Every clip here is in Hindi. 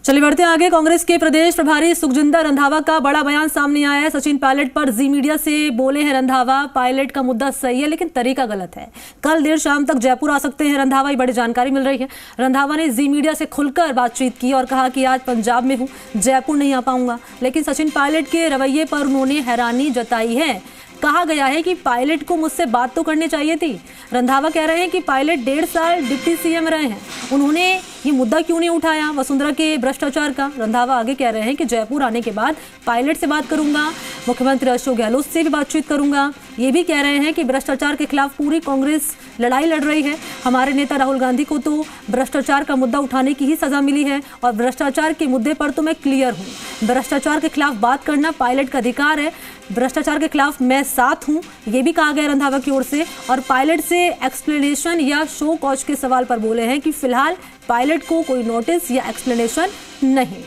चलिए बढ़ते हैं आगे। कांग्रेस के प्रदेश प्रभारी सुखजिंदर रंधावा का बड़ा बयान सामने आया है। सचिन पायलट पर जी मीडिया से बोले हैं रंधावा, पायलट का मुद्दा सही है लेकिन तरीका गलत है। कल देर शाम तक जयपुर आ सकते हैं रंधावा, ये बड़ी जानकारी मिल रही है। रंधावा ने जी मीडिया से खुलकर बातचीत की और कहा कि आज पंजाब में हूँ, जयपुर नहीं आ पाऊंगा। लेकिन सचिन पायलट के रवैये पर उन्होंने हैरानी जताई है। कहा गया है कि पायलट को मुझसे बात तो करनी चाहिए थी। रंधावा कह रहे हैं कि पायलट 1.5 साल डिप्टी सीएम रहे हैं, उन्होंने ये मुद्दा क्यों नहीं उठाया वसुंधरा के भ्रष्टाचार का। रंधावा आगे कह रहे हैं कि जयपुर आने के बाद पायलट से बात करूंगा, मुख्यमंत्री अशोक गहलोत से भी बातचीत करूंगा। ये भी कह रहे हैं कि भ्रष्टाचार के खिलाफ पूरी कांग्रेस लड़ाई लड़ रही है। हमारे नेता राहुल गांधी को तो भ्रष्टाचार का मुद्दा उठाने की ही सजा मिली है और भ्रष्टाचार के मुद्दे पर तो मैं क्लियर हूँ। भ्रष्टाचार के खिलाफ बात करना पायलट का अधिकार है, भ्रष्टाचार के खिलाफ मैं साथ हूं, ये भी कहा गया रंधावा की ओर से। और पायलट से एक्सप्लेनेशन या शो कॉज के सवाल पर बोले हैं कि फिलहाल पायलट को कोई नोटिस या एक्सप्लेनेशन नहीं।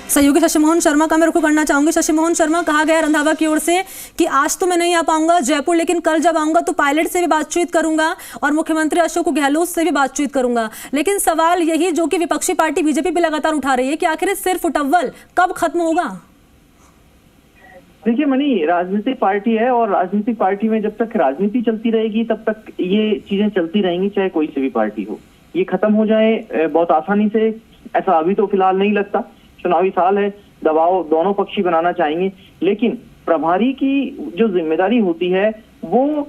सहयोगी शशि मोहन शर्मा का मैं रुख करना चाहूंगी। शशि मोहन शर्मा, कहा गया रंधावा की ओर से कि आज तो मैं नहीं आ पाऊंगा जयपुर, लेकिन कल जब आऊंगा तो पायलट से भी बातचीत करूंगा और मुख्यमंत्री अशोक गहलोत से भी बातचीत करूंगा। लेकिन सवाल यही जो कि विपक्षी पार्टी बीजेपी भी लगातार उठा रही है कि आखिर सिर्फ फुटअव्वल कब खत्म होगा। देखिए मनी, राजनीतिक पार्टी है और राजनीतिक पार्टी में जब तक राजनीति चलती रहेगी तब तक ये चीजें चलती रहेंगी, चाहे कोई सी भी पार्टी हो। ये खत्म हो जाए बहुत आसानी से, ऐसा अभी तो फिलहाल नहीं लगता। चुनावी साल है, दबाव दोनों पक्षी बनाना चाहेंगे, लेकिन प्रभारी की जो जिम्मेदारी होती है वो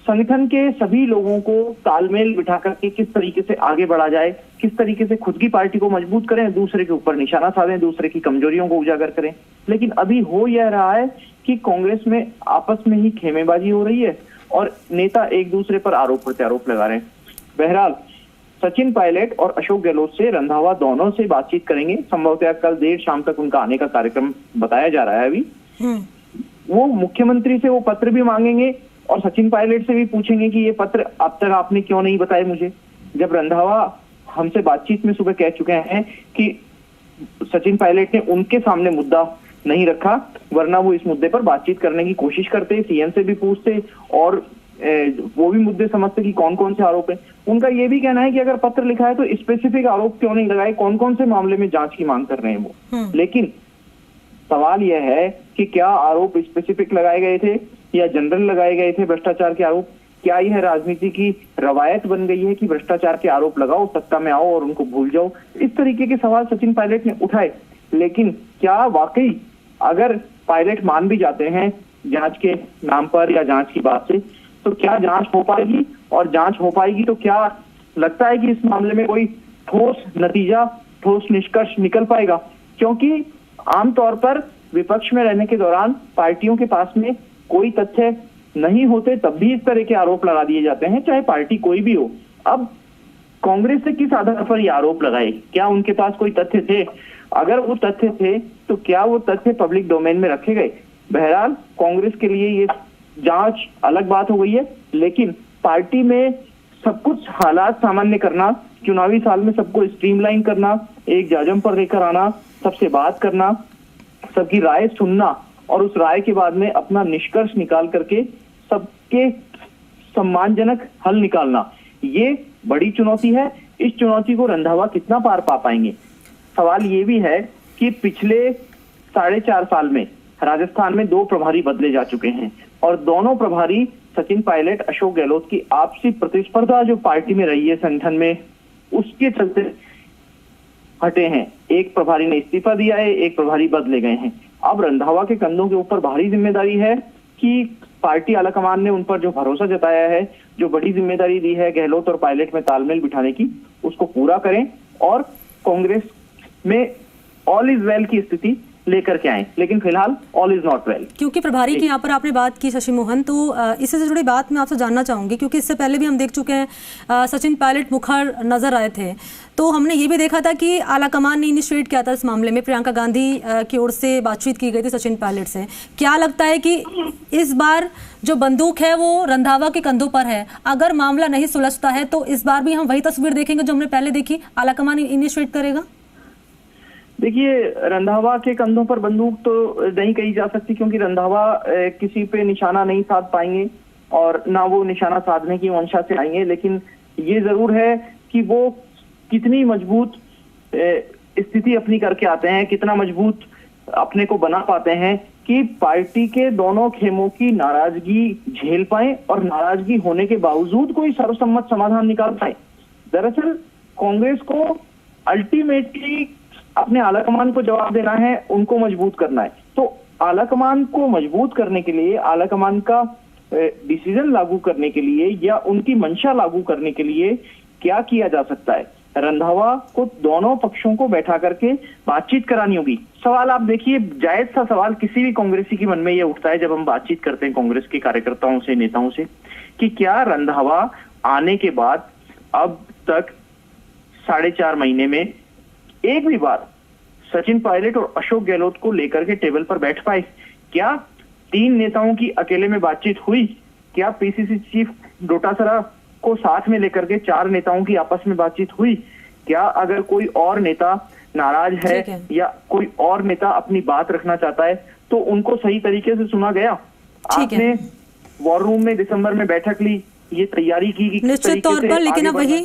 संगठन के सभी लोगों को तालमेल बिठा करके किस तरीके से आगे बढ़ा जाए, किस तरीके से खुद की पार्टी को मजबूत करें, दूसरे के ऊपर निशाना साधें, दूसरे की कमजोरियों को उजागर करें। लेकिन अभी हो यह रहा है कि कांग्रेस में आपस में ही खेमेबाजी हो रही है और नेता एक दूसरे पर आरोप प्रत्यारोप लगा रहे हैं। बहरहाल सचिन पायलट और अशोक गहलोत से रंधावा दोनों से बातचीत करेंगे। संभवतः कल देर शाम तक उनका आने का कार्यक्रम बताया जा रहा है। अभी वो मुख्यमंत्री से वो पत्र भी मांगेंगे और सचिन पायलट से भी पूछेंगे कि ये पत्र अब तक आपने क्यों नहीं बताए मुझे। जब रंधावा हमसे बातचीत में सुबह कह चुके हैं कि सचिन पायलट ने उनके सामने मुद्दा नहीं रखा, वरना वो इस मुद्दे पर बातचीत करने की कोशिश करते, सीएम से भी पूछते और वो भी मुद्दे समझते कि कौन कौन से आरोप हैं। उनका ये भी कहना है कि अगर पत्र लिखा है तो स्पेसिफिक आरोप क्यों नहीं लगाए, कौन कौन से मामले में जांच की मांग कर रहे हैं वो। लेकिन सवाल यह है कि क्या आरोप स्पेसिफिक लगाए गए थे या जनरल लगाए गए थे भ्रष्टाचार के आरोप। क्या यह राजनीति की रवायत बन गई है कि भ्रष्टाचार के आरोप लगाओ, सत्ता में आओ और उनको भूल जाओ। इस तरीके के सवाल सचिन पायलट ने उठाए। लेकिन क्या वाकई अगर पायलट मान भी जाते हैं जांच के नाम पर या जांच की बात से, तो क्या जांच हो पाएगी, और जांच हो पाएगी तो क्या लगता है कि इस मामले में कोई ठोस नतीजा, ठोस निष्कर्ष निकल पाएगा। क्योंकि आमतौर पर विपक्ष में रहने के दौरान पार्टियों के पास में कोई तथ्य नहीं होते तब भी इस तरह के आरोप लगा दिए जाते हैं, चाहे पार्टी कोई भी हो। अब कांग्रेस से किस आधार पर ये आरोप लगाए, क्या उनके पास कोई तथ्य थे? अगर वो तथ्य थे तो क्या वो तथ्य पब्लिक डोमेन में रखे गए? बहरहाल कांग्रेस के लिए ये जांच अलग बात हो गई है, लेकिन पार्टी में सब कुछ हालात सामान्य करना, चुनावी साल में सबको स्ट्रीमलाइन करना, एक जाजम पर लेकर आना, सबसे बात करना, सबकी राय सुनना और उस राय के बाद में अपना निष्कर्ष निकाल करके सबके सम्मानजनक हल निकालना, ये बड़ी चुनौती है। इस चुनौती को रंधावा कितना पार पा पाएंगे? सवाल ये भी है कि पिछले 4.5 साल में राजस्थान में 2 प्रभारी बदले जा चुके हैं और दोनों प्रभारी सचिन पायलट, अशोक गहलोत की आपसी प्रतिस्पर्धा जो पार्टी में रही है संगठन में, उसके चलते हटे हैं। एक प्रभारी ने इस्तीफा दिया है, एक प्रभारी बदले गए हैं। अब रंधावा के कंधों के ऊपर भारी जिम्मेदारी है कि पार्टी आलाकमान ने उन पर जो भरोसा जताया है, जो बड़ी जिम्मेदारी दी है गहलोत और पायलट में तालमेल बिठाने की, उसको पूरा करें और कांग्रेस में ऑल इज वेल की स्थिति लेकर के आए। लेकिन फिलहाल ऑल इज नॉट वेल। क्योंकि प्रभारी की यहाँ पर आपने बात की शशि मोहन, तो इससे जुड़ी बात मैं आपसे जानना चाहूंगी, क्योंकि इससे पहले भी हम देख चुके हैं सचिन पायलट मुखर नजर आए थे, तो हमने ये भी देखा था कि आलाकमान ने इनिशिएट किया था इस मामले में, प्रियंका गांधी की ओर से बातचीत की गई थी सचिन पायलट से। क्या लगता है कि इस बार जो बंदूक है वो रंधावा के कंधों पर है? अगर मामला नहीं सुलझता है तो इस बार भी हम वही तस्वीर देखेंगे जो हमने पहले देखी, आलाकमान इनिशिएट करेगा? देखिए, रंधावा के कंधों पर बंदूक तो नहीं कही जा सकती, क्योंकि रंधावा किसी पे निशाना नहीं साध पाएंगे और ना वो निशाना साधने की मंशा से आएंगे। लेकिन ये जरूर है कि वो कितनी मजबूत स्थिति अपनी करके आते हैं, कितना मजबूत अपने को बना पाते हैं कि पार्टी के दोनों खेमों की नाराजगी झेल पाए और नाराजगी होने के बावजूद कोई सर्वसम्मत समाधान निकाल पाए। दरअसल कांग्रेस को अल्टीमेटली अपने आलाकमान को जवाब देना है, उनको मजबूत करना है। तो आलाकमान को मजबूत करने के लिए, आलाकमान का डिसीजन लागू करने के लिए या उनकी मंशा लागू करने के लिए क्या किया जा सकता है? रंधावा को दोनों पक्षों को बैठा करके बातचीत करानी होगी। सवाल आप देखिए, जायज सा सवाल किसी भी कांग्रेसी के मन में यह उठता है जब हम बातचीत करते हैं कांग्रेस के कार्यकर्ताओं से, नेताओं से, कि क्या रंधावा आने के बाद अब तक 4.5 महीने में एक भी बार सचिन पायलट और अशोक गहलोत को लेकर के टेबल पर बैठ पाए? क्या 3 नेताओं की अकेले में बातचीत हुई? क्या पीसीसी चीफ डोटासरा को साथ में लेकर के 4 नेताओं की आपस में बातचीत हुई? क्या अगर कोई और नेता नाराज है या कोई और नेता अपनी बात रखना चाहता है तो उनको सही तरीके से सुना गया? आपने वॉर रूम में दिसंबर में बैठक ली, ये तैयारी की निश्चित तौर पर, लेकिन अब वही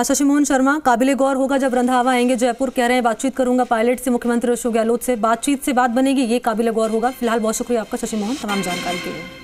शशि मोहन शर्मा, काबिले गौर होगा जब रंधावा आएंगे जयपुर, कह रहे हैं बातचीत करूंगा पायलट से, मुख्यमंत्री अशोक गहलोत से बातचीत से बात बनेगी, ये काबिले गौर होगा। फिलहाल बहुत शुक्रिया आपका शशि मोहन तमाम जानकारी के लिए।